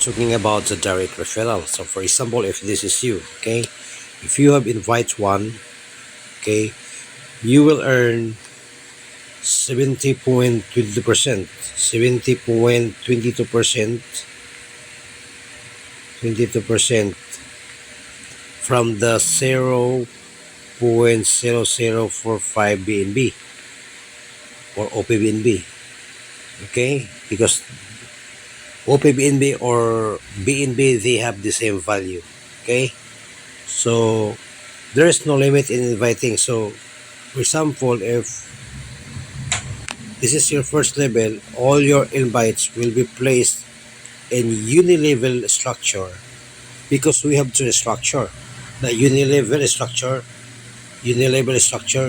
Talking about the direct referral. So for example, if this is you, okay, if you have invite one, okay, you will earn 70.22%, 70.22%, 22% from the 0.0045 BNB or OPBNB, okay, because OPBNB or BNB, they have the same value, okay, so there is no limit in inviting. So for example, if this is your first level, all your invites will be placed in unilevel structure, because we have two structure, the unilevel structure,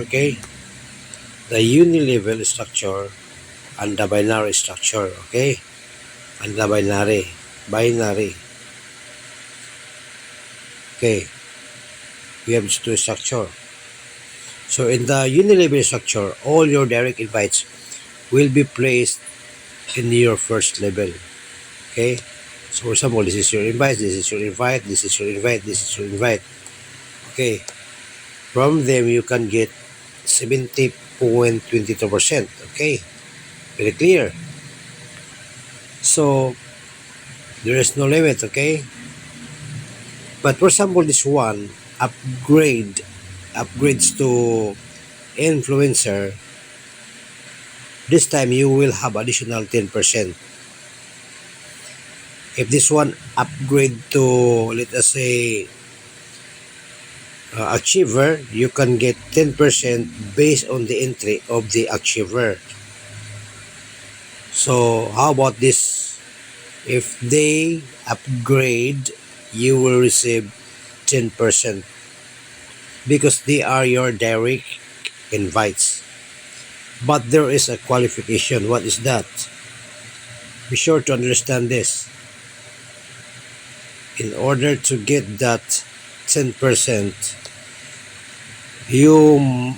okay, the unilevel structure and the binary structure, okay, and the binary, okay, we have two structure. So in the unilevel structure, all your direct invites will be placed in your first level, okay. So for example, this is your invite, this is your invite, this is your invite, this is your invite, okay. From them you can get 70.22%, okay, very clear. So there is no limit, okay. But for example, this one upgrades to influencer. This time you will have additional 10%. If this one upgrade to, let us say, achiever, you can get 10% based on the entry of the achiever. So how about this? If they upgrade, you will receive 10% because they are your direct invites. But there is a qualification. What is that? Be sure to understand this. In order to get that 10%, you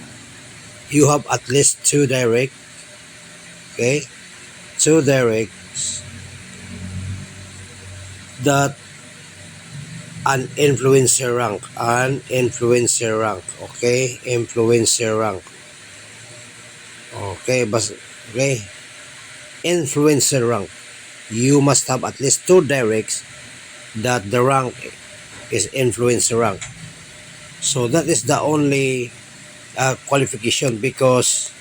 have at least two direct, okay, two directs that an influencer rank, okay, influencer rank, okay, influencer rank. You must have at least two directs that the rank is influencer rank. So that is the only qualification, because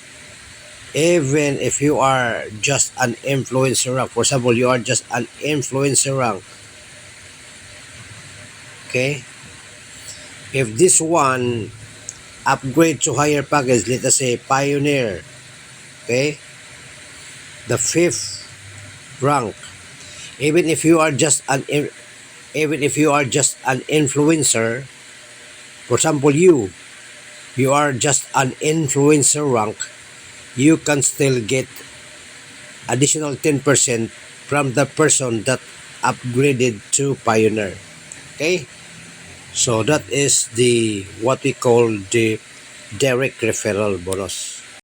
even if you are just an influencer rank, for example, you are just an influencer rank, okay, if this one upgrade to higher package, let us say pioneer, okay, the 5th rank, even if you are just an influencer, for example, you are just an influencer rank, you can still get additional 10% from the person that upgraded to pioneer, okay. So that is the what we call the direct referral bonus.